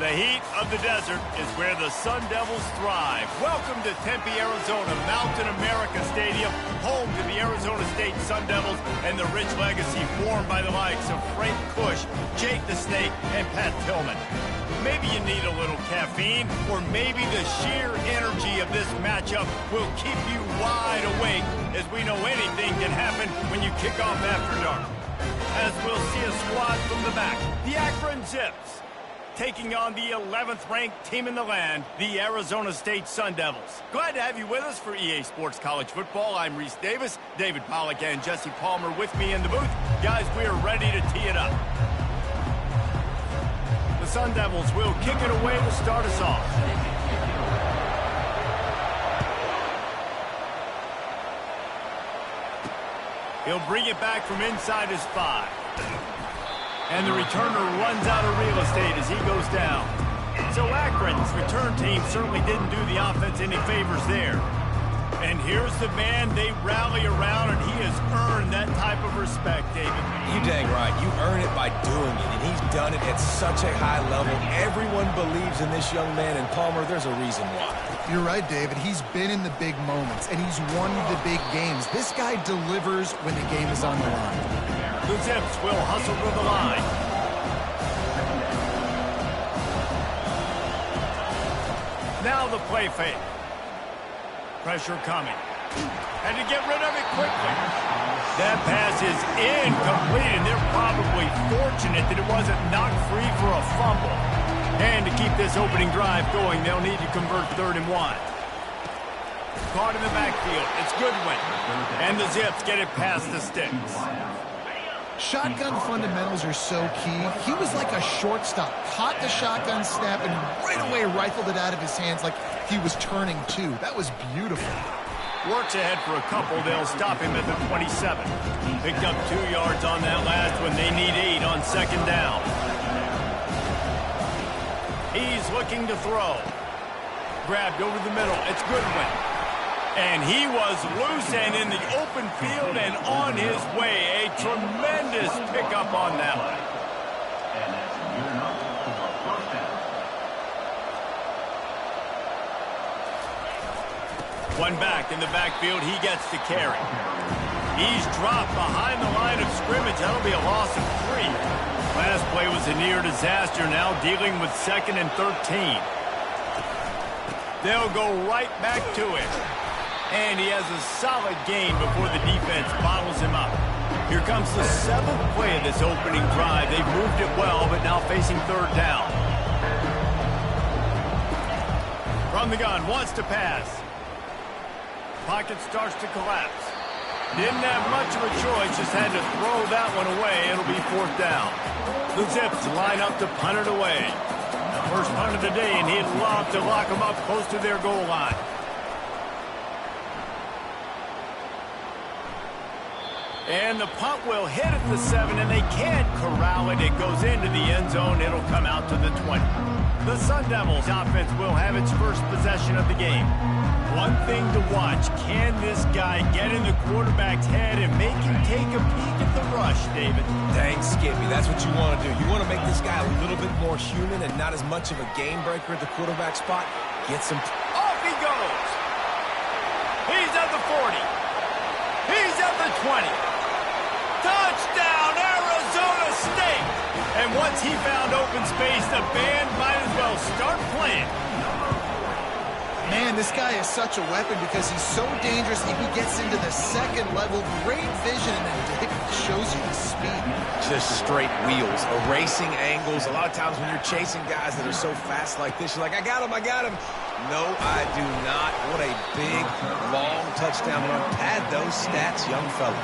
The heat of the desert is where the Sun Devils thrive. Welcome to Tempe, Arizona, Mountain America Stadium, home to the Arizona State Sun Devils and the rich legacy formed by the likes of Frank Kush, Jake the Snake, and Pat Tillman. Maybe you need a little caffeine, or maybe the sheer energy of this matchup will keep you wide awake, as we know anything can happen when you kick off after dark. As we'll see a squad from the back, the Akron Zips, taking on the 11th ranked team in the land, the Arizona State Sun Devils. Glad to have you with us for EA Sports College Football. I'm Reese Davis, David Pollack and Jesse Palmer with me in the booth. Guys, we are ready to tee it up. The Sun Devils will kick it away to start us off. He'll bring it back from inside his 5. And the returner runs out of real estate as he goes down. So Akron's return team certainly didn't do the offense any favors there. And here's the man they rally around, and he has earned that type of respect, David. You dang right. You earn it by doing it, and he's done it at such a high level. Everyone believes in this young man, and Palmer, there's a reason why. You're right, David. He's been in the big moments, and he's won the big games. This guy delivers when the game is on the line. The Zips will hustle to the line. Now the play fake. Pressure coming. And to get rid of it quickly. That pass is incomplete, and they're probably fortunate that it wasn't knocked free for a fumble. And to keep this opening drive going, they'll need to convert 3rd and 1. Caught in the backfield. It's Goodwin. And the Zips get it past the sticks. Shotgun fundamentals are so key. He was like a shortstop. Caught the shotgun snap and right away rifled it out of his hands like he was turning 2. That was beautiful. Works ahead for a couple. They'll stop him at the 27. Picked up 2 yards on that last one. They need 8 on 2nd down. He's looking to throw. Grabbed over the middle. It's Goodwin. And he was loose and in the open field and on his way. A tremendous pickup on that one. One back in the backfield. He gets to carry. He's dropped behind the line of scrimmage. That'll be a loss of 3. Last play was a near disaster. Now dealing with 2nd and 13. They'll go right back to it. And he has a solid gain before the defense bottles him up. Here comes the 7th play of this opening drive. They've moved it well, but now facing 3rd down. From the gun, wants to pass. Pocket starts to collapse. Didn't have much of a choice, just had to throw that one away. It'll be 4th down. The Zips line up to punt it away. First punt of the day, and he'd love to lock them up close to their goal line. And the punt will hit at the 7, and they can't corral it. It goes into the end zone. It'll come out to the 20. The Sun Devils offense will have its first possession of the game. One thing to watch, can this guy get in the quarterback's head and make him take a peek at the rush, David? Dang, Skippy, that's what you want to do. You want to make this guy a little bit more human and not as much of a game breaker at the quarterback spot. Get some... Off he goes! He's at the 40. He's at the 20. Touchdown, Arizona State! And once he found open space, the band might as well start playing. Man, this guy is such a weapon because he's so dangerous. If he gets into the 2nd level, great vision, and then it shows you the speed. Just straight wheels, erasing angles. A lot of times when you're chasing guys that are so fast like this, you're like, I got him, I got him. No, I do not. What a big, long touchdown run. Pad those stats, young fella.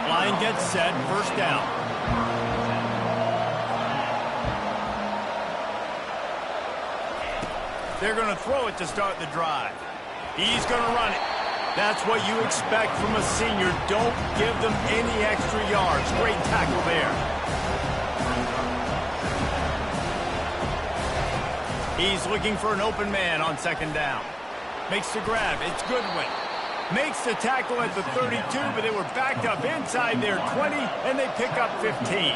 Line gets set, 1st down. They're going to throw it to start the drive. He's going to run it. That's what you expect from a senior. Don't give them any extra yards. Great tackle there. He's looking for an open man on 2nd down. Makes the grab. It's Goodwin. Makes the tackle at the 32, but they were backed up inside their 20, and they pick up 15.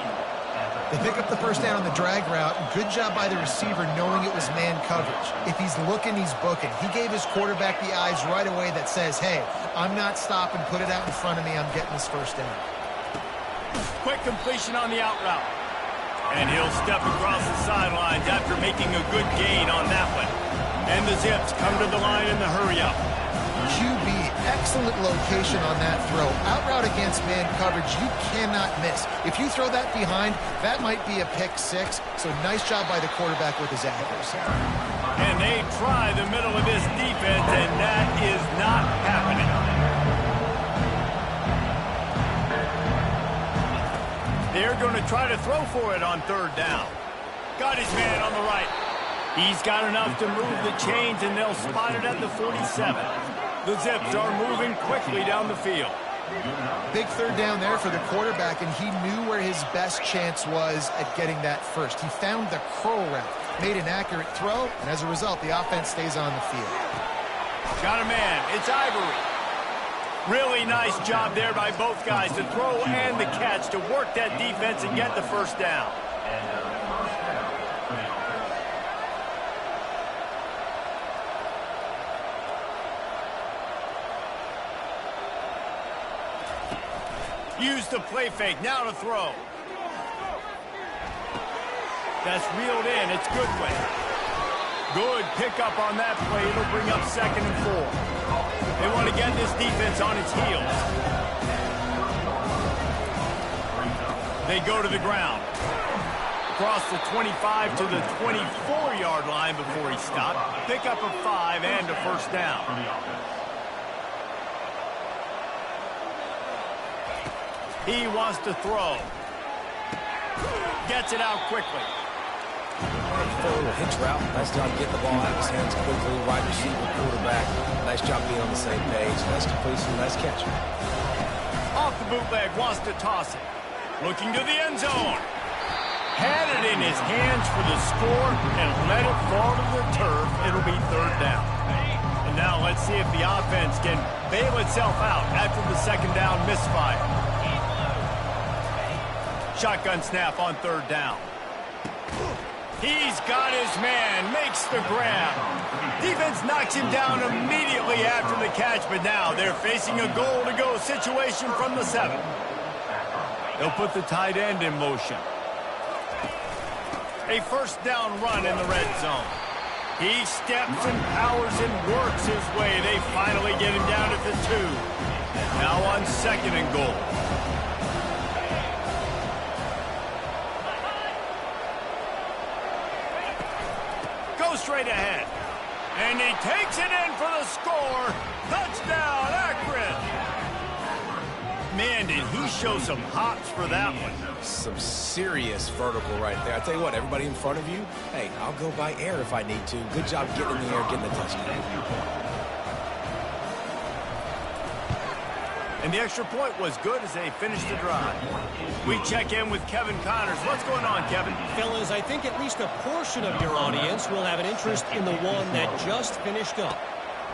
They pick up the first down on the drag route. Good job by the receiver knowing it was man coverage. If he's looking, he's booking. He gave his quarterback the eyes right away that says, hey, I'm not stopping, put it out in front of me, I'm getting this first down. Quick completion on the out route. And he'll step across the sidelines after making a good gain on that one. And the Zips come to the line in the hurry-up. QB, excellent location on that throw. Out route against man coverage, you cannot miss. If you throw that behind, that might be a pick six. So nice job by the quarterback with his accuracy. And they try the middle of this defense, and that is not happening. They're going to try to throw for it on third down. Got his man on the right. He's got enough to move the chains, and they'll spot it at the 47. The Zips are moving quickly down the field. Big third down there for the quarterback, and he knew where his best chance was at getting that first. He found the curl route, made an accurate throw, and as a result, the offense stays on the field. Got a man. It's Ivory. Really nice job there by both guys, the throw and the catch, to work that defense and get the first down. Use the play fake, now to throw. That's reeled in, it's Goodwin. Good pickup on that play, it'll bring up 2nd and 4. They want to get this defense on its heels. They go to the ground. Across the 25 to the 24-yard line before he stopped. Pick up a 5 and a first down. He wants to throw. Gets it out quickly. A little hitch route. Nice job getting the ball out of his hands quickly. Wide receiver, quarterback. Nice job being on the same page. Nice completion, nice catch. Off the bootleg, wants to toss it. Looking to the end zone. Had it in his hands for the score and let it fall to the turf. It'll be third down. And now let's see if the offense can bail itself out after the second down misfire. Shotgun snap on third down. He's got his man, makes the grab. Defense knocks him down immediately after the catch, but now they're facing a goal-to-go situation from the 7. They'll put the tight end in motion. A first down run in the red zone. He steps and powers and works his way. They finally get him down at the 2. Now on 2nd and goal. Straight ahead. And he takes it in for the score. Touchdown, Akron. Man, did he show some hops for that one. Some serious vertical right there. I tell you what, everybody in front of you, hey, I'll go by air if I need to. Good job getting in the air, getting the touchdown. And the extra point was good as they finished the drive. We check in with Kevin Connors. What's going on, Kevin? Fellas, I think at least a portion of your audience will have an interest in the one that just finished up.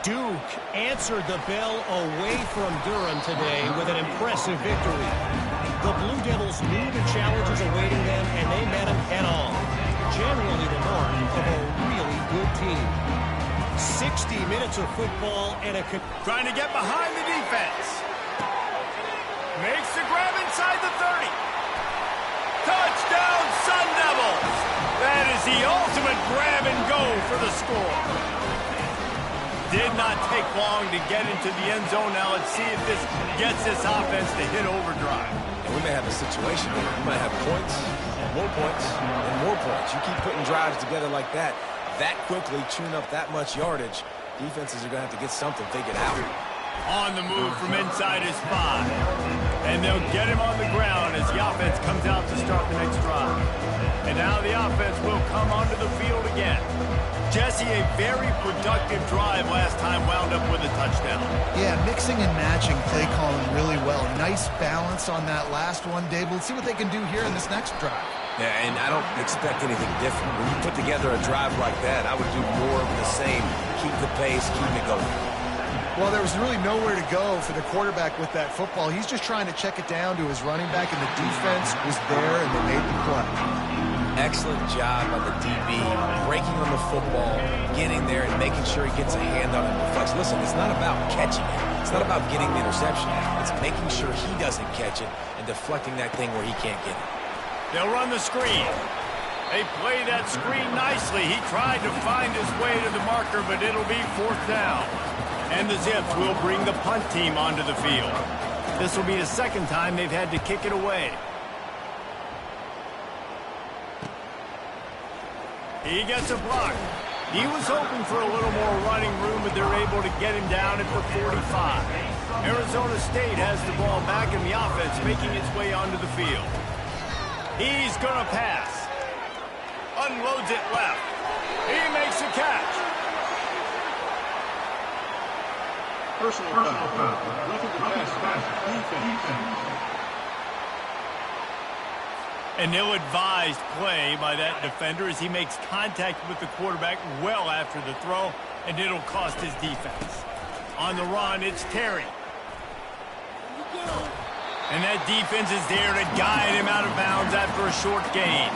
Duke answered the bell away from Durham today with an impressive victory. The Blue Devils knew the challenges awaiting them, and they met them head-on. Generally the mark of a really good team. 60 minutes of football and a... Trying to get behind the defense. Makes the grab inside the 30. Touchdown, Sun Devils! That is the ultimate grab and go for the score. Did not take long to get into the end zone. Now let's see if this gets this offense to hit overdrive. And we may have a situation here. We might have points, and more points. You keep putting drives together like that quickly, tune up that much yardage, defenses are going to have to get something figured out. On the move from inside his 5. And they'll get him on the ground as the offense comes out to start the next drive. And now the offense will come onto the field again. Jesse, a very productive drive last time, wound up with a touchdown. Yeah, mixing and matching play calling really well. Nice balance on that last one, Dave. Let's see what they can do here in this next drive. Yeah, and I don't expect anything different. When you put together a drive like that, I would do more of the same. Keep the pace, keep it going. Well, there was really nowhere to go for the quarterback with that football. He's just trying to check it down to his running back, and the defense was there, and they made the play. Excellent job by the DB, breaking on the football, getting there and making sure he gets a hand on it and deflects. Listen, it's not about catching it. It's not about getting the interception. It's making sure he doesn't catch it and deflecting that thing where he can't get it. They'll run the screen. They play that screen nicely. He tried to find his way to the marker, but it'll be 4th down. And the Zips will bring the punt team onto the field. This will be the 2nd time they've had to kick it away. He gets a block. He was hoping for a little more running room, but they're able to get him down at the 45. Arizona State has the ball back in the offense, making its way onto the field. He's going to pass. Unloads it left. He makes a catch. Personal foul. Roughing the pass. An ill-advised play by that defender as he makes contact with the quarterback well after the throw, and it'll cost his defense. On the run, it's Terry. And that defense is there to guide him out of bounds after a short gain.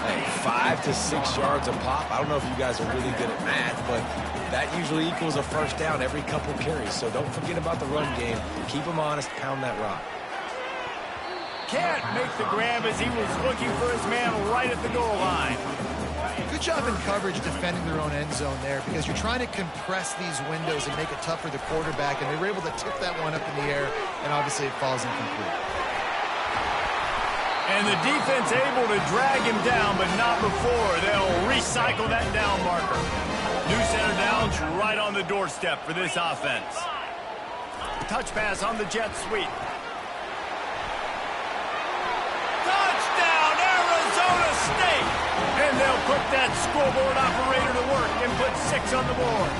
Hey, 5 to 6 yards a pop. I don't know if you guys are really good at math, but that usually equals a 1st down every couple carries. So don't forget about the run game. Keep them honest. Pound that rock. Can't make the grab as he was looking for his man right at the goal line. Good job in coverage defending their own end zone there, because you're trying to compress these windows and make it tough for the quarterback, and they were able to tip that one up in the air, and obviously it falls incomplete. And the defense able to drag him down, but not before. They'll recycle that down marker. New center downs right on the doorstep for this offense. Touch pass on the jet sweep. Touchdown, Arizona State! And they'll put that scoreboard operator to work and put 6 on the board.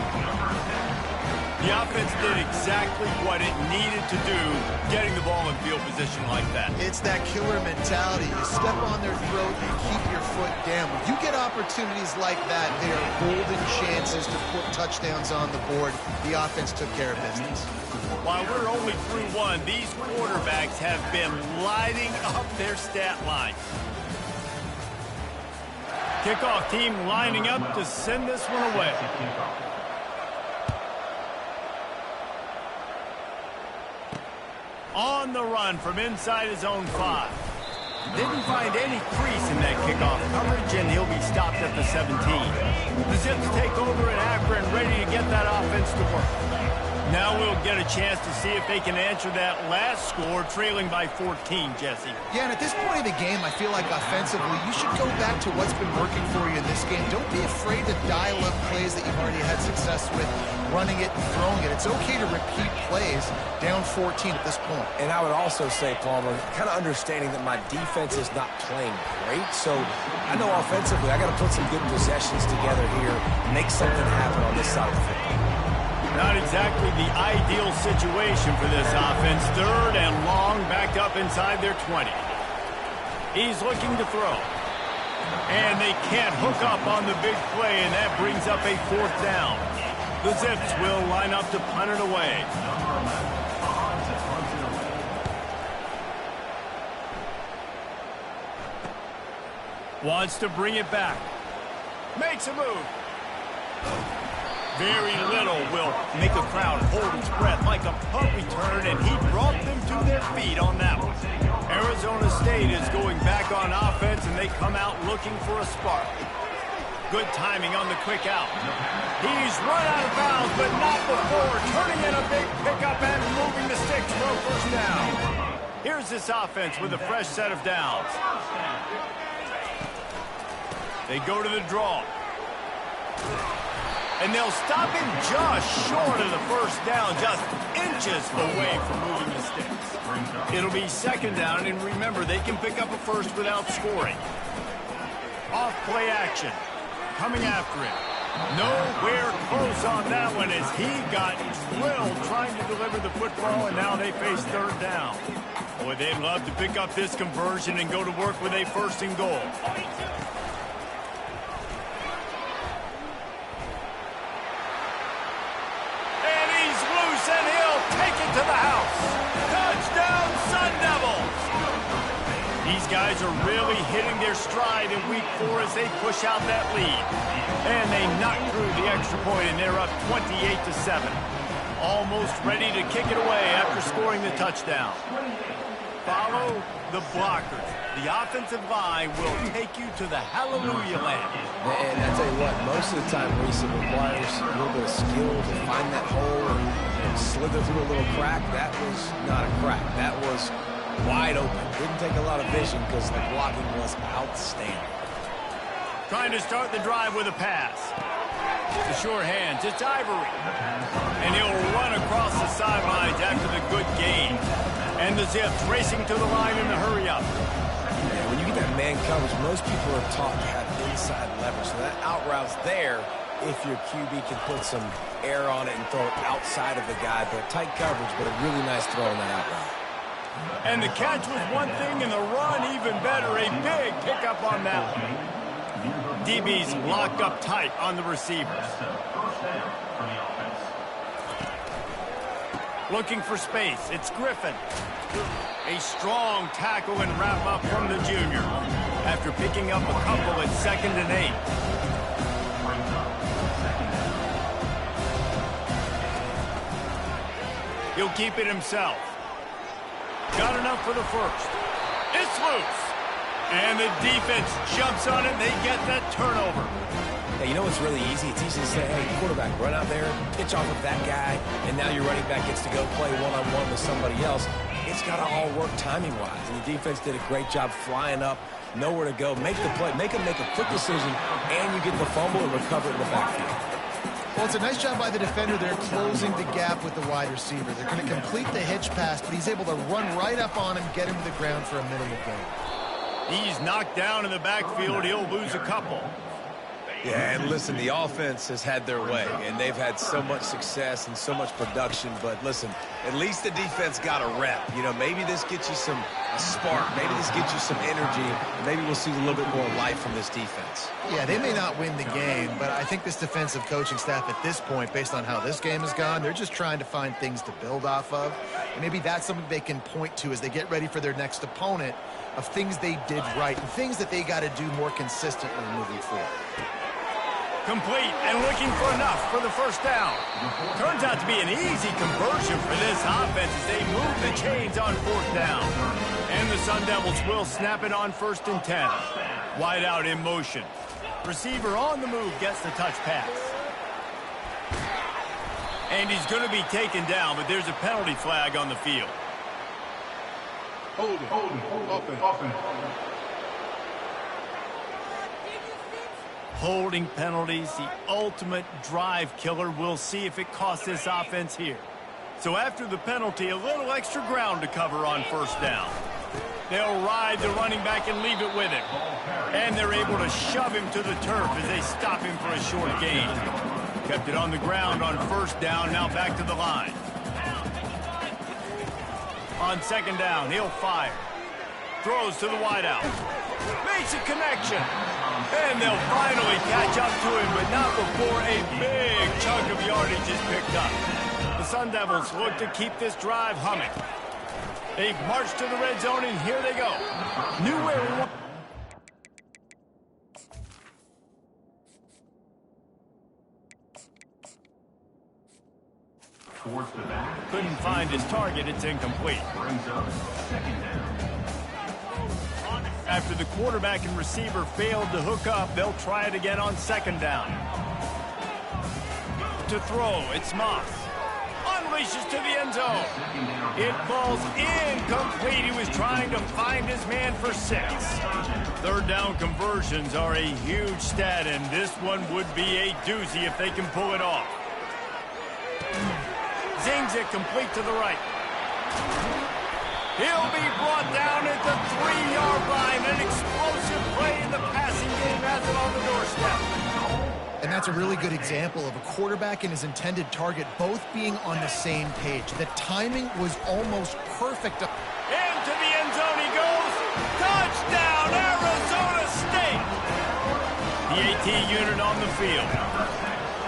The offense did exactly what it needed to do, getting the ball in field position like that. It's that killer mentality. You step on their throat and keep your foot down. When you get opportunities like that, they are golden chances to put touchdowns on the board. The offense took care of business. While we're only through 1, these quarterbacks have been lighting up their stat line. Kickoff team lining up to send this one away. On the run from inside his own 5. Didn't find any crease in that kickoff coverage, and he'll be stopped at the 17. The Zips take over at Akron, ready to get that offense to work. Now we'll get a chance to see if they can answer that last score, trailing by 14, Jesse. Yeah, and at this point of the game, I feel like offensively, you should go back to what's been working for you in this game. Don't be afraid to dial up plays that you've already had success with, running it and throwing it. It's okay to repeat plays down 14 at this point. And I would also say, Palmer, kind of understanding that my defense is not playing great. So I know offensively I got to put some good possessions together here, make something happen on this side of the football. Not exactly the ideal situation for this offense. 3rd and long, backed up inside their 20. He's looking to throw. And they can't hook up on the big play, and that brings up a 4th down. The Zips will line up to punt it away. Wants to bring it back. Makes a move. Very little will make a crowd hold its breath like a punt return, and he brought them to their feet on that one. Arizona State is going back on offense, and they come out looking for a spark. Good timing on the quick out. He's run out of bounds, but not before turning in a big pickup and moving the sticks for a 1st down. Here's this offense with a fresh set of downs. They go to the draw. And they'll stop him just short of the 1st down, just inches away from moving the sticks. It'll be 2nd down, and remember, they can pick up a 1st without scoring. Off play action. Coming after him. Nowhere close on that one as he got drilled trying to deliver the football, and now they face 3rd down. Boy, they'd love to pick up this conversion and go to work with a 1st and goal. And he's These guys are really hitting their stride in week 4 as they push out that lead. And they knock through the extra point, and they're up 28-7. Almost ready to kick it away after scoring the touchdown. Follow the blockers. The offensive line will take you to the hallelujah land. And I tell you what, most of the time, Reese, it requires a little bit of skill to find that hole and slither through a little crack. That was not a crack. That was wide open. Didn't take a lot of vision because the blocking was outstanding. Trying to start the drive with a pass. The sure hands, it's Ivory. And he'll run across the sidelines after the good gain. And the Zips racing to the line in the hurry-up. Yeah, when you get that man coverage, most people are taught to have inside leverage. So that out route's there if your QB can put some air on it and throw it outside of the guy. But tight coverage, but a really nice throw on that out route. And the catch was one thing, and the run even better. A big pickup on that one. DB's locked up tight on the receivers. Looking for space. It's Griffin. A strong tackle and wrap up from the junior after picking up a couple at 2nd and 8. He'll keep it himself. Got enough for the first. It's loose. And the defense jumps on it, and they get that turnover. Hey, you know what's really easy? It's easy to say, hey, quarterback, run out there, pitch off of that guy, and now your running back gets to go play one-on-one with somebody else. It's got to all work timing-wise, and the defense did a great job flying up, nowhere to go. Make the play, make them make a quick decision, and you get the fumble and recover it in the backfield. Well, it's a nice job by the defender there closing the gap with the wide receiver. They're going to complete the hitch pass, but he's able to run right up on him, get him to the ground for a minimal gain. He's knocked down in the backfield. He'll lose a couple. Yeah, and listen, the offense has had their way, and they've had so much success and so much production. But listen, at least the defense got a rep. You know, maybe this gets you a spark. Maybe this gets you some energy. Maybe we'll see a little bit more life from this defense. Yeah, they may not win the game, but I think this defensive coaching staff at this point, based on how this game has gone, they're just trying to find things to build off of. And maybe that's something they can point to as they get ready for their next opponent, of things they did right and things that they got to do more consistently moving forward. Complete and looking for enough for the first down. Turns out to be an easy conversion for this offense as they move the chains on 4th down. And the Sun Devils will snap it on 1st and 10. Wide out in motion. Receiver on the move gets the touch pass. And he's going to be taken down, but there's a penalty flag on the field. Hold it. Offense. Holding penalties, the ultimate drive killer. We'll see if it costs this offense here. So after the penalty, a little extra ground to cover on 1st down. They'll ride the running back and leave it with him. And they're able to shove him to the turf as they stop him for a short gain. Kept it on the ground on 1st down, now back to the line. On 2nd down, he'll fire. Throws to the wideout. Makes a connection. And they'll finally catch up to him, but not before a big chunk of yardage is picked up. The Sun Devils look to keep this drive humming. They've marched to the red zone, and here they go. Knew where we want. Couldn't find his target. It's incomplete. After the quarterback and receiver failed to hook up, they'll try it again on 2nd down. To throw, it's Moss. Unleashes to the end zone. It falls incomplete. He was trying to find his man for 6. 3rd down conversions are a huge stat, and this one would be a doozy if they can pull it off. Zings it complete to the right. He'll be brought down at the 3-yard line. An explosive play in the passing game has it on the doorstep. And that's a really good example of a quarterback and his intended target both being on the same page. The timing was almost perfect. Into the end zone he goes. Touchdown, Arizona State. The AT unit on the field.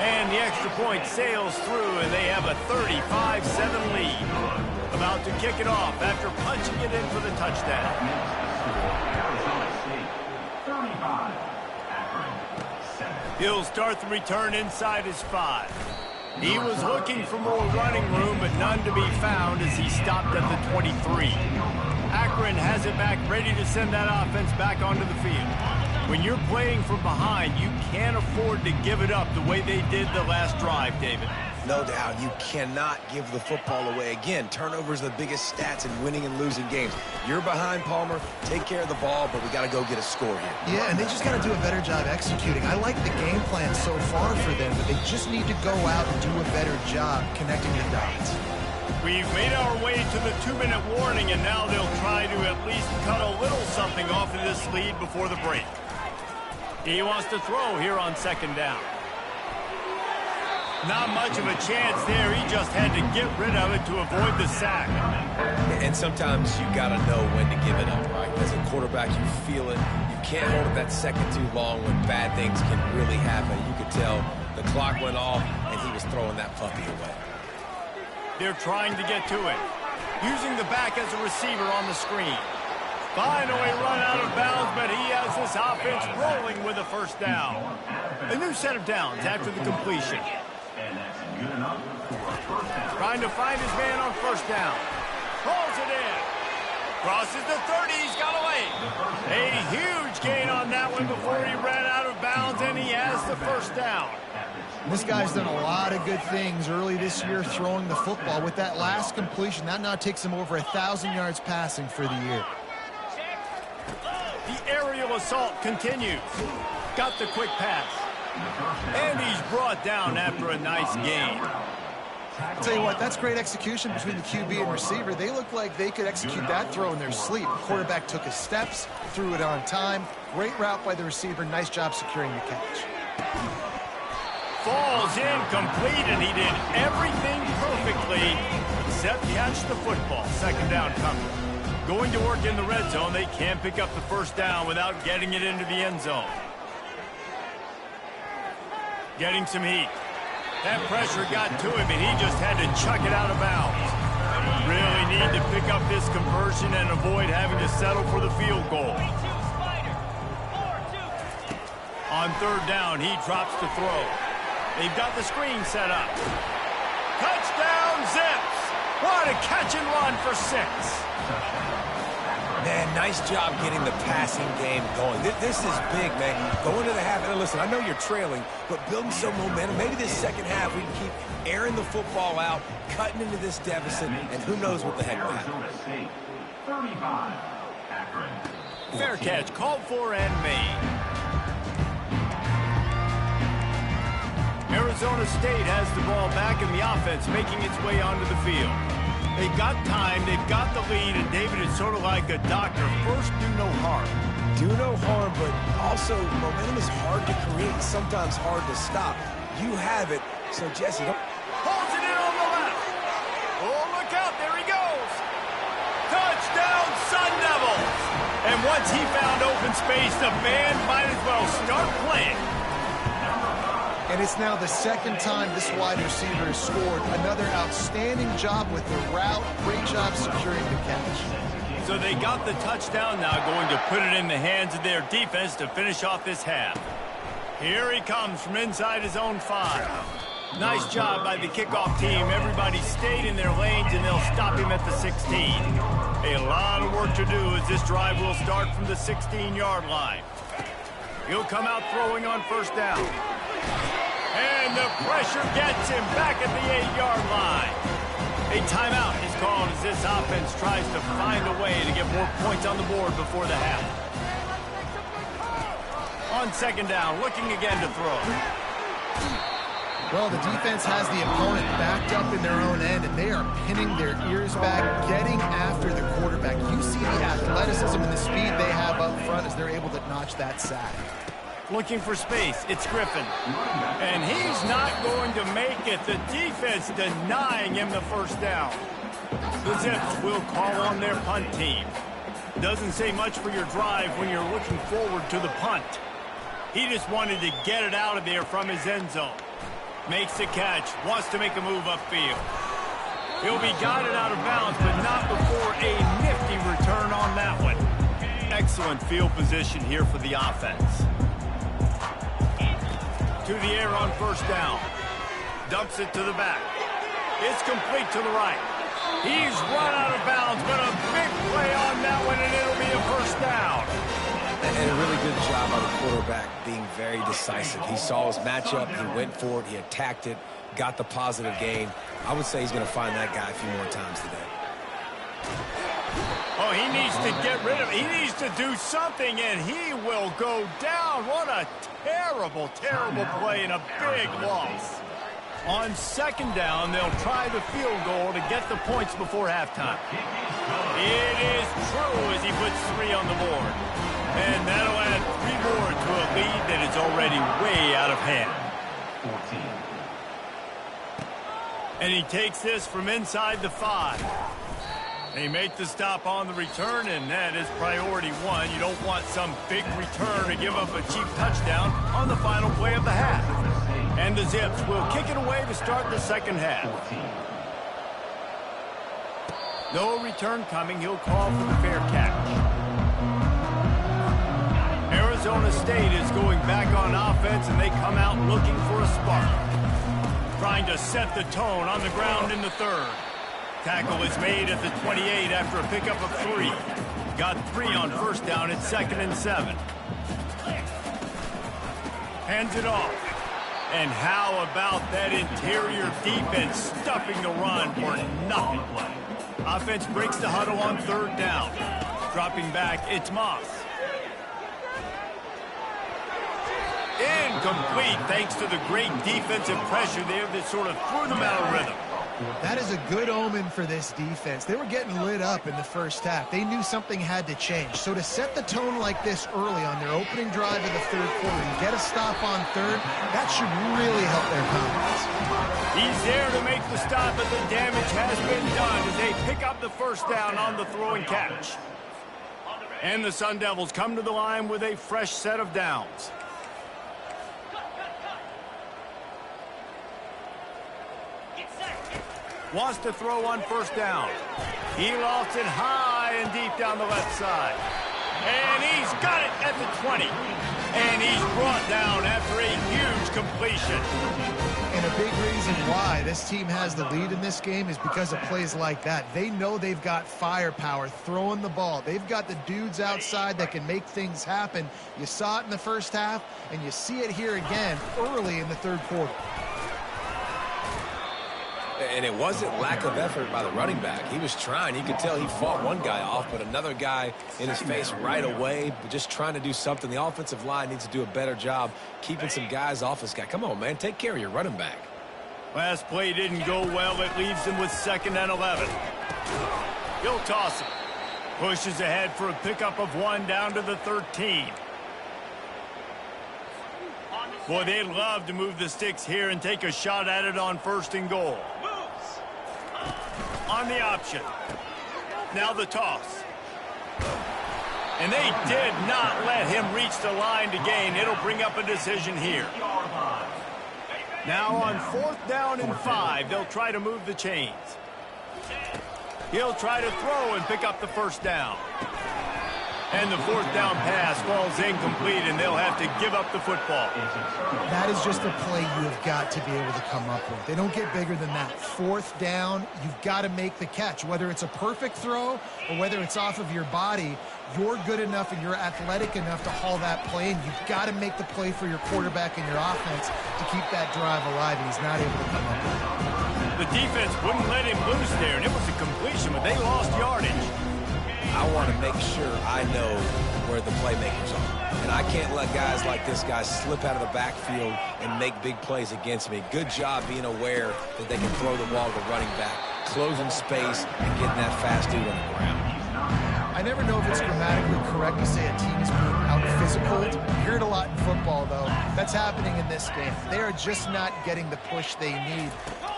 And the extra point sails through, and they have a 35-7 lead. About to kick it off after punching it in for the touchdown. Arizona State, 35. Akron, 7. He'll start the return inside his 5. He was looking for more running room, but none to be found as he stopped at the 23. Akron has it back, ready to send that offense back onto the field. When you're playing from behind, you can't afford to give it up the way they did the last drive, David. No doubt, you cannot give the football away. Again, turnovers are the biggest stats in winning and losing games. You're behind, Palmer. Take care of the ball, but we got to go get a score here. Yeah, and they just got to do a better job executing. I like the game plan so far for them, but they just need to go out and do a better job connecting the dots. We've made our way to the 2-minute warning, and now they'll try to at least cut a little something off of this lead before the break. He wants to throw here on 2nd down. Not much of a chance there. He just had to get rid of it to avoid the sack. And sometimes you got to know when to give it up, right? As a quarterback, you feel it. You can't hold it that second too long when bad things can really happen. You could tell the clock went off, and he was throwing that puppy away. They're trying to get to it. Using the back as a receiver on the screen. Finally run out of bounds, but he has this offense rolling with a 1st down. A new set of downs after the completion. And that's good enough for a 1st down. Trying to find his man on 1st down. Pulls it in. Crosses the 30. He's got away. A huge gain on that one before he ran out of bounds, and he has the 1st down. This guy's done a lot of good things early this year throwing the football. With that last completion, that now takes him over 1,000 yards passing for the year. The aerial assault continues. Got the quick pass. And he's brought down after a nice gain. I'll tell you what, that's great execution between the QB and receiver. They look like they could execute that throw in their sleep. The quarterback took his steps, threw it on time. Great route by the receiver. Nice job securing the catch. Falls incomplete, and he did everything perfectly except catch the football. 2nd down coming. Going to work in the red zone. They can't pick up the 1st down without getting it into the end zone. Getting some heat. That pressure got to him, and he just had to chuck it out of bounds. Really need to pick up this conversion and avoid having to settle for the field goal. On 3rd down, he drops to throw. They've got the screen set up. Touchdown, Zips! What a catch and run for 6. Man, nice job getting the passing game going. This is big, man. Going to the half, and listen, I know you're trailing, but building some momentum. Maybe this 2nd half we can keep airing the football out, cutting into this deficit, and who knows what the heck will happen. Arizona State, 35. Akron. Fair catch, called for and made. Arizona State has the ball back, and the offense making its way onto the field. They've got time, they've got the lead, and David is sort of like a doctor. First, do no harm. Do no harm, but also momentum is hard to create and sometimes hard to stop. You have it, so Jesse, don't... Pulls it in on the left. Oh, look out, there he goes. Touchdown, Sun Devils. And once he found open space, the band might as well start playing. And it's now the 2nd time this wide receiver has scored. Another outstanding job with the route. Great job securing the catch. So they got the touchdown, now going to put it in the hands of their defense to finish off this half. Here he comes from inside his own 5. Nice job by the kickoff team. Everybody stayed in their lanes, and they'll stop him at the 16. A lot of work to do as this drive will start from the 16-yard line. He'll come out throwing on 1st down. And the pressure gets him back at the 8-yard line. A timeout is called as this offense tries to find a way to get more points on the board before the half. On 2nd down, looking again to throw. Well, the defense has the opponent backed up in their own end, and they are pinning their ears back, getting after the quarterback. You see the athleticism and the speed they have up front as they're able to notch that sack. Looking for space, it's Griffin. And he's not going to make it. The defense denying him the 1st down. The Zips will call on their punt team. Doesn't say much for your drive when you're looking forward to the punt. He just wanted to get it out of there from his end zone. Makes the catch, wants to make a move upfield. He'll be guided out of bounds, but not before a nifty return on that one. Excellent field position here for the offense. To the air on first down. Dumps it to the back. It's complete to the right. He's run out of bounds, but a big play on that one, and it'll be a first down. And a really good job by the quarterback being very decisive. He saw his matchup, he went for it, he attacked it, got the positive gain. I would say he's going to find that guy a few more times today. Oh, he needs to get rid of it. He needs to do something, and he will go down. What a terrible, terrible play and a big loss. On second down, they'll try the field goal to get the points before halftime. It is true as he puts 3 on the board. And that'll add 3 more to a lead that is already way out of hand. 14. And he takes this from inside the 5. They make the stop on the return, and that is priority 1. You don't want some big return to give up a cheap touchdown on the final play of the half. And the Zips will kick it away to start the second half. 14. No return coming. He'll call for the fair catch. Arizona State is going back on offense, and they come out looking for a spark. Trying to set the tone on the ground in the third. Tackle is made at the 28 after a pickup of 3. Got 3 on first down. It's 2nd and 7. Hands it off. And how about that interior defense stuffing the run for nothing? Offense breaks the huddle on 3rd down. Dropping back, it's Moss. Incomplete thanks to the great defensive pressure there that sort of threw them out of rhythm. That is a good omen for this defense. They were getting lit up in the first half. They knew something had to change. So to set the tone like this early on their opening drive of the third quarter and get a stop on third, that should really help their confidence. He's there to make the stop, but the damage has been done as they pick up the first down on the throw and catch. And the Sun Devils come to the line with a fresh set of downs. Wants to throw on first down. He lost it high and deep down the left side. And he's got it at the 20. And he's brought down after a huge completion. And a big reason why this team has the lead in this game is because of plays like that. They know they've got firepower throwing the ball. They've got the dudes outside that can make things happen. You saw it in the first half, and you see it here again early in the third quarter. And it wasn't lack of effort by the running back. He was trying. You could tell he fought one guy off, but another guy in his face right away, but just trying to do something. The offensive line needs to do a better job keeping some guys off this guy. Come on, man. Take care of your running back. Last play didn't go well. It leaves him with 2nd and 11. He'll toss it. Pushes ahead for a pickup of 1 down to the 13. Boy, they'd love to move the sticks here and take a shot at it on 1st and goal. On the option. Now the toss. And they did not let him reach the line to gain. It'll bring up a decision here. Now on 4th down and 5, they'll try to move the chains. He'll try to throw and pick up the first down. And the 4th down pass falls incomplete, and they'll have to give up the football. That is just a play you have got to be able to come up with. They don't get bigger than that. 4th down, you've got to make the catch. Whether it's a perfect throw or whether it's off of your body, you're good enough and you're athletic enough to haul that play, and you've got to make the play for your quarterback and your offense to keep that drive alive, and he's not able to come up with it. The defense wouldn't let him loose there, and it was a completion, but they lost yardage. I want to make sure I know where the playmakers are. And I can't let guys like this guy slip out of the backfield and make big plays against me. Good job being aware that they can throw the ball to the running back, closing space, and getting that fast dude on the ground. I never know if it's grammatically correct to say a team is being out-physicaled. You hear it a lot in football, though. That's happening in this game. They are just not getting the push they need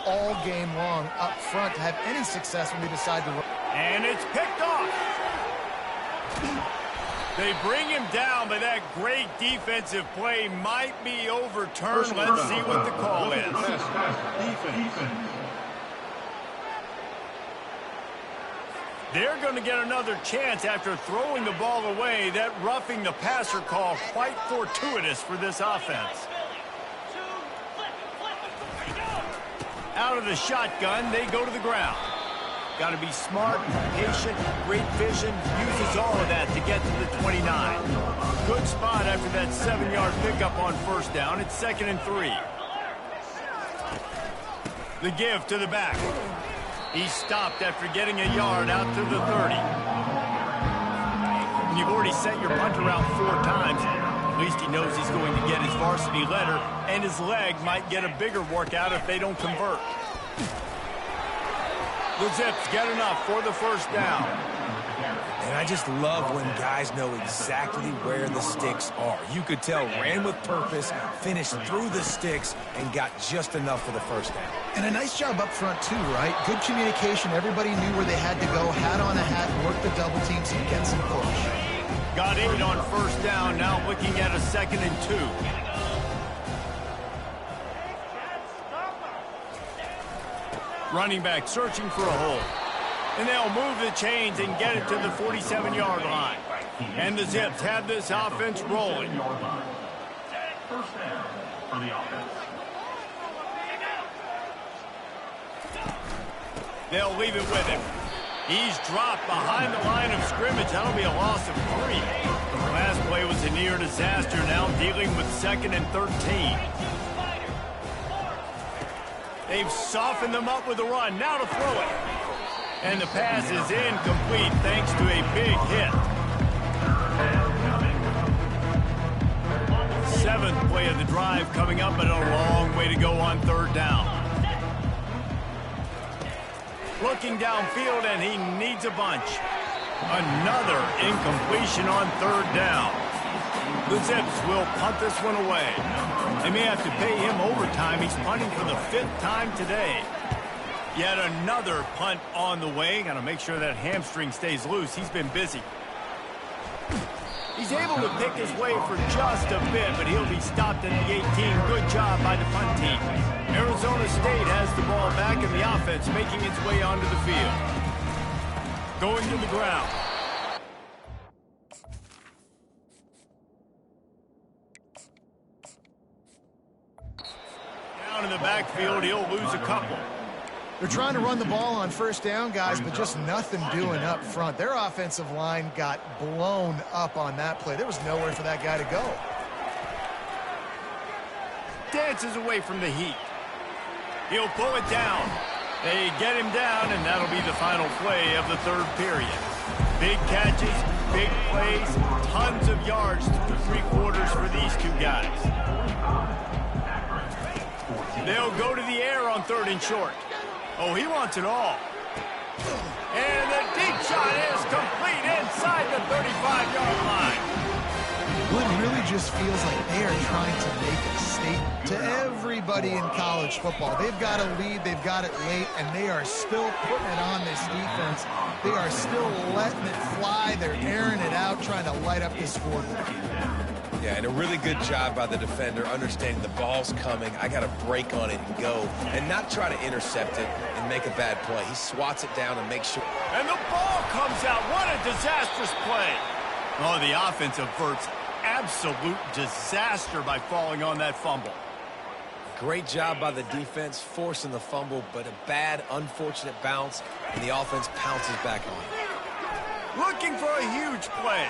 all game long up front to have any success when they decide to run. And it's picked off. They bring him down, but that great defensive play might be overturned. Let's see what the call is. They're going to get another chance after throwing the ball away. That roughing the passer call quite fortuitous for this offense. Out of the shotgun, they go to the ground. Got to be smart, patient, great vision, uses all of that to get to the 29. Good spot after that 7-yard pickup on first down. It's 2nd and 3. The give to the back. He stopped after getting a yard out to the 30. And you've already sent your punter out 4 times. At least he knows he's going to get his varsity letter, and his leg might get a bigger workout if they don't convert. The Zips get enough for the first down. And I just love when guys know exactly where the sticks are. You could tell ran with purpose, finished through the sticks, and got just enough for the first down. And a nice job up front, too, right? Good communication. Everybody knew where they had to go, hat on a hat, work the double teams, and get some push. Got 8 on first down, now looking at a 2nd and 2. Running back searching for a hole. And they'll move the chains and get it to the 47-yard line. And the Zips have this offense rolling. First down for the offense. They'll leave it with him. He's dropped behind the line of scrimmage. That'll be a loss of 3. The last play was a near disaster. Now dealing with 2nd and 13. They've softened them up with a run. Now to throw it. And the pass is incomplete thanks to a big hit. 7th play of the drive coming up, but a long way to go on 3rd down. Looking downfield, and he needs a bunch. Another incompletion on 3rd down. The Zips will punt this one away. They may have to pay him overtime. He's punting for the 5th time today. Yet another punt on the way. Got to make sure that hamstring stays loose. He's been busy. He's able to pick his way for just a bit, but he'll be stopped at the 18. Good job by the punt team. Arizona State has the ball back in the offense, making its way onto the field. Going to the ground. Down in the backfield, he'll lose a couple. They're trying to run the ball on first down, guys, but just nothing doing up front. Their offensive line got blown up on that play. There was nowhere for that guy to go. Dances away from the heat. He'll pull it down. They get him down, and that'll be the final play of the 3rd period. Big catches, big plays, tons of yards through 3 quarters for these 2 guys. They'll go to the air on 3rd and short. Oh, he wants it all. And the deep shot is complete inside the 35-yard line. Well, it really just feels like they are trying to make a statement to everybody in college football. They've got a lead, they've got it late, and they are still putting it on this defense. They are still letting it fly. They're airing it out, trying to light up this scoreboard. Yeah, and a really good job by the defender, understanding the ball's coming. I got to break on it and go, and not try to intercept it and make a bad play. He swats it down and makes sure. And the ball comes out. What a disastrous play. Oh, the offense averts absolute disaster by falling on that fumble. Great job by the defense, forcing the fumble, but a bad, unfortunate bounce, and the offense pounces back on it. Looking for a huge play.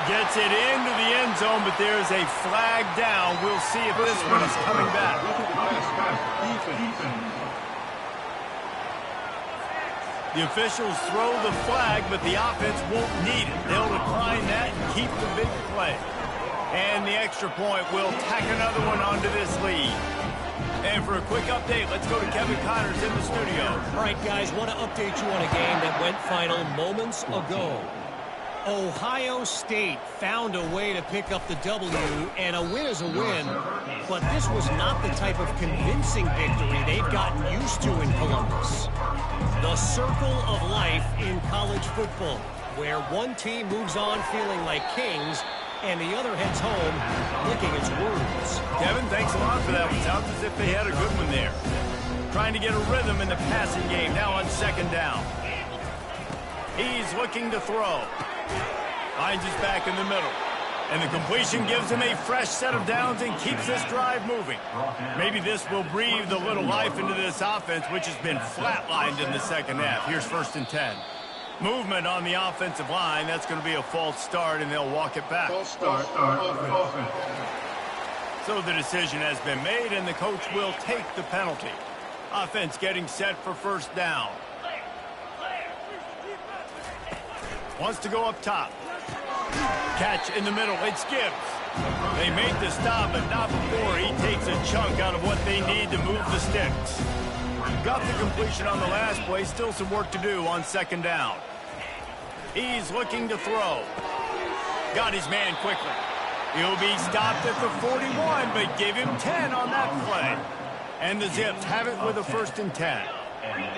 Gets it into the end zone, but there's a flag down. We'll see if this one is coming back. The officials throw the flag, but the offense won't need it. They'll decline that and keep the big play. And the extra point will tack another one onto this lead. And for a quick update, let's go to Kevin Connors in the studio. All right, guys, want to update you on a game that went final moments ago. Ohio State found a way to pick up the W, and a win is a win, but this was not the type of convincing victory they've gotten used to in Columbus. The circle of life in college football, where one team moves on feeling like kings, and the other heads home licking its wounds. Kevin, thanks a lot for that one. Sounds as if they had a good one there. Trying to get a rhythm in the passing game. Now on second down. He's looking to throw. Finds his back in the middle. And the completion gives him a fresh set of downs and keeps this drive moving. Maybe this will breathe a little life into this offense, which has been flatlined in the second half. Here's 1st and 10. Movement on the offensive line. That's going to be a false start, and they'll walk it back. False start. Offense. So the decision has been made, and the coach will take the penalty. Offense getting set for 1st down. Wants to go up top. Catch in the middle. It's Gibbs. They make the stop, but not before he takes a chunk out of what they need to move the sticks. Got the completion on the last play. Still some work to do on 2nd down. He's looking to throw. Got his man quickly. He'll be stopped at the 41, but give him 10 on that play. And the Zips have it with a 1st and 10.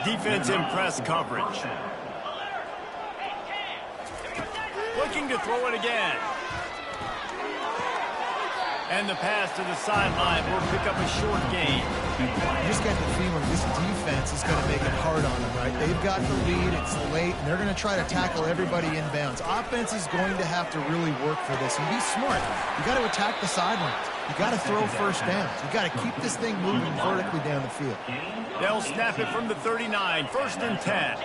Defense in press coverage. Looking to throw it again. And the pass to the sideline will pick up a short gain. You just got the feeling this defense is going to make it hard on them, right? They've got the lead, it's late, and they're going to try to tackle everybody inbounds. Offense is going to have to really work for this and be smart. You got to attack the sidelines. You got to throw 1st downs. You got to keep this thing moving vertically down the field. They'll snap it from the 39, 1st and 10.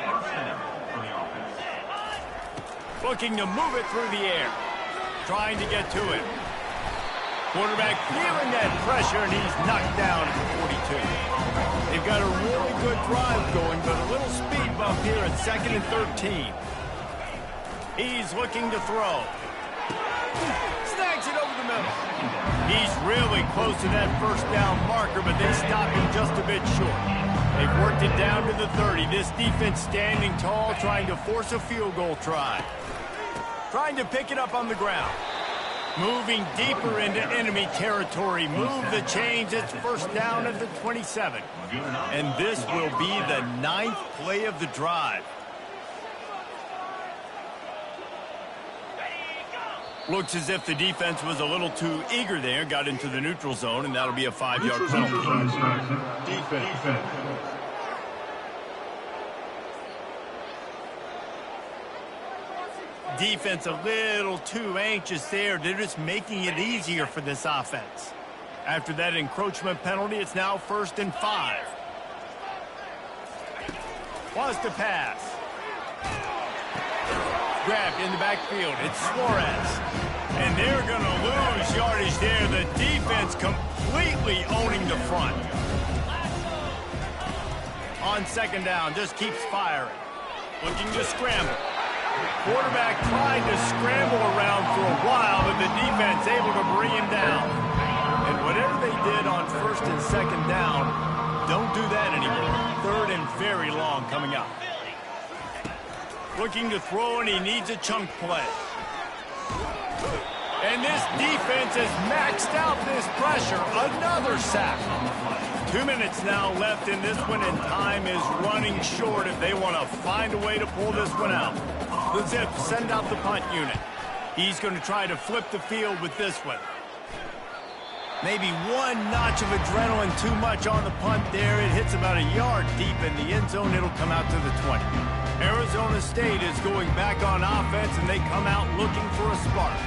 Looking to move it through the air. Trying to get to it. Quarterback feeling that pressure, and he's knocked down at the 42. They've got a really good drive going, but a little speed bump here at 2nd and 13. He's looking to throw. Snags it over the middle. He's really close to that 1st down marker, but they stop him just a bit short. They've worked it down to the 30. This defense standing tall, trying to force a field goal try. Trying to pick it up on the ground. Moving deeper into enemy territory. Move the chains. It's 1st down at the 27. And this will be the 9th play of the drive. Looks as if the defense was a little too eager there. Got into the neutral zone, and that'll be a 5-yard penalty. Defense. Defense a little too anxious there. They're just making it easier for this offense. After that encroachment penalty, it's now 1st and 5. Wants to pass. Grabbed in the backfield. It's Suarez. And they're going to lose yardage there. The defense completely owning the front. On 2nd down, just keeps firing. Looking to scramble. Quarterback tried to scramble around for a while, but the defense able to bring him down. And whatever they did on 1st and 2nd down, don't do that anymore. 3rd and very long coming up. Looking to throw, and he needs a chunk play. And this defense has maxed out this pressure. Another sack. 2 minutes now left in this one, and time is running short if they want to find a way to pull this one out. The Zips send out the punt unit. He's going to try to flip the field with this one. Maybe one notch of adrenaline too much on the punt there. It hits about a yard deep in the end zone. It'll come out to the 20. Arizona State is going back on offense, and they come out looking for a spark.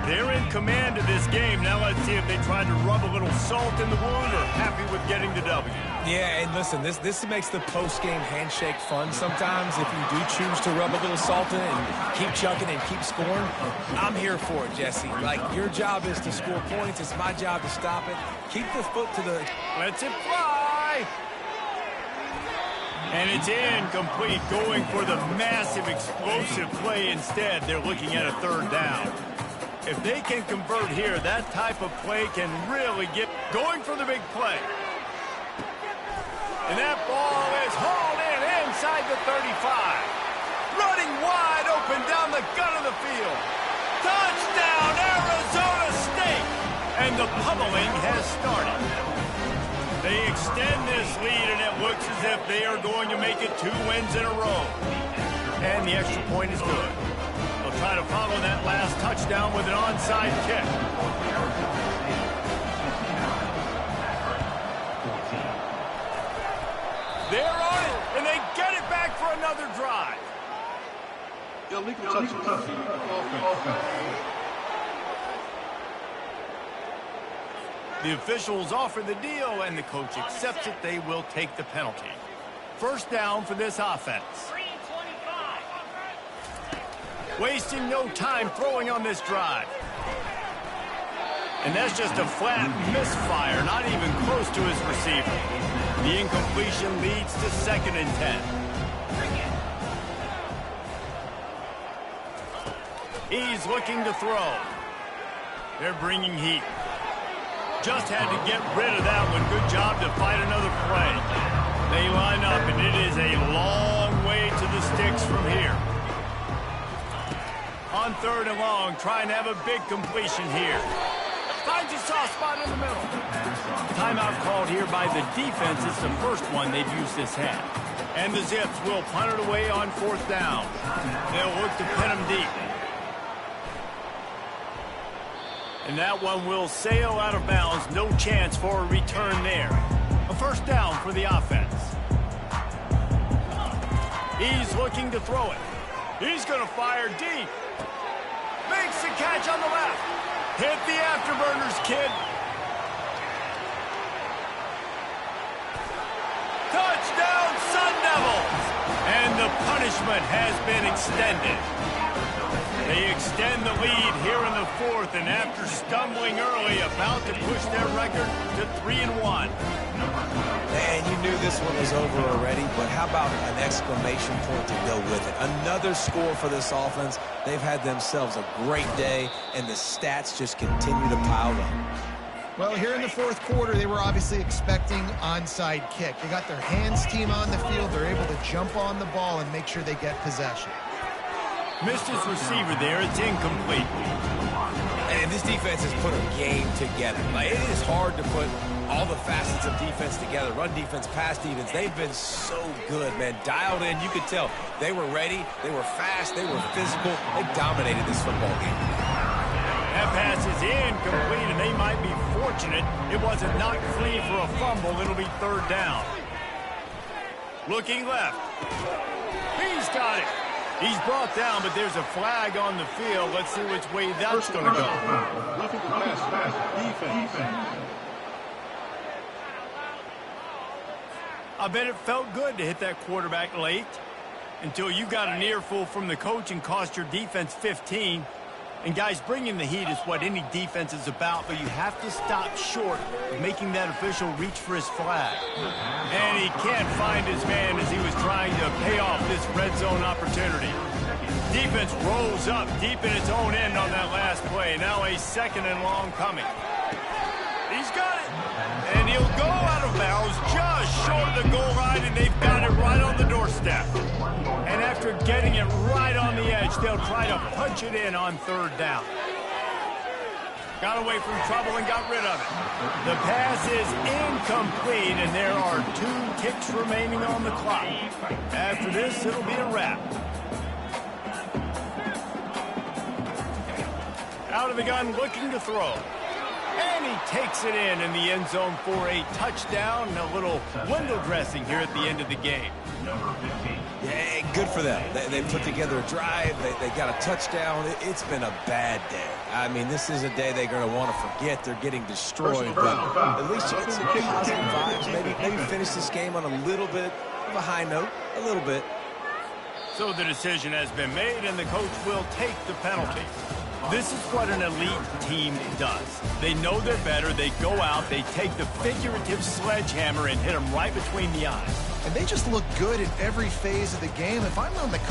They're in command of this game. Now let's see if they try to rub a little salt in the wound or happy with getting the W. Yeah, and listen, this makes the post-game handshake fun sometimes. If you do choose to rub a little salt in it and keep chucking and keep scoring, I'm here for it, Jesse. Like, your job is to score points. It's my job to stop it. Keep the foot to the... Lets it fly. And it's incomplete, going for the massive explosive play instead. They're looking at a 3rd down. If they can convert here, that type of play can really get going for the big play. And that ball is hauled in inside the 35. Running wide open down the gut of the field. Touchdown, Arizona State! And the pummeling has started. They extend this lead, and it looks as if they are going to make it 2 wins in a row. And the extra point is good. They'll try to follow that last touchdown with an onside kick. They're on it, and they get it Illegal touch. Offense. The officials offer the deal, and the coach accepts it. They will take the penalty. First down for this offense. Wasting no time throwing on this drive. And that's just a flat misfire, not even close to his receiver. The incompletion leads to 2nd and 10. He's looking to throw. They're bringing heat. Just had to get rid of that one. Good job to fight another play. They line up, and it is a long way to the sticks from here. On 3rd and long, trying to have a big completion here. Finds a soft spot in the middle. Timeout called here by the defense. It's the first one they've used this half. And the Zips will punt it away on 4th down. They'll look to pin him deep. And that one will sail out of bounds. No chance for a return there. A first down for the offense. He's looking to throw it. He's going to fire deep. Makes the catch on the left. Hit the afterburners, kid. Touchdown, Sun Devils. And the punishment has been extended. They extend the lead here in the 4th, and after stumbling early, about to push their record to 3-1. Man, you knew this one was over already, but how about an exclamation point to go with it? Another score for this offense. They've had themselves a great day, and the stats just continue to pile up. Well, here in the 4th quarter, they were obviously expecting onside kick. They got their hands team on the field. They're able to jump on the ball and make sure they get possession. Missed his receiver there. It's incomplete. And this defense has put a game together. Like, it is hard to put all the facets of defense together. Run defense, pass defense. They've been so good, man. Dialed in. You could tell they were ready. They were fast. They were physical. They dominated this football game. That pass is incomplete, and they might be fortunate it wasn't knocked free for a fumble. It'll be 3rd down. Looking left. He's got it. He's brought down, but there's a flag on the field. Let's see which way that's going to go. I bet it felt good to hit that quarterback late until you got an earful from the coach and cost your defense 15. And, guys, bringing the heat is what any defense is about, but you have to stop short of making that official reach for his flag. And he can't find his man as he was trying to pay off this red zone opportunity. Defense rolls up deep in its own end on that last play. Now a 2nd and long coming. He's got it. And he'll go out of bounds just short of the goal line, and they've got it right on the doorstep. And after getting it right on the edge, they'll try to punch it in on 3rd down. Got away from trouble and got rid of it. The pass is incomplete, and there are 2 kicks remaining on the clock. After this, it'll be a wrap. Out of the gun, looking to throw. And he takes it in the end zone for a touchdown. A little window dressing here at the end of the game. Yeah, good for them. They put together a drive. They got a touchdown. It's been a bad day. I mean, this is a day they're going to want to forget. They're getting destroyed. But at least you get some positive vibes. Maybe finish this game on a little bit of a high note. A little bit. So the decision has been made, and the coach will take the penalty. This is what an elite team does. They know they're better. They go out. They take the figurative sledgehammer and hit them right between the eyes. And they just look good in every phase of the game. If I'm on the coach,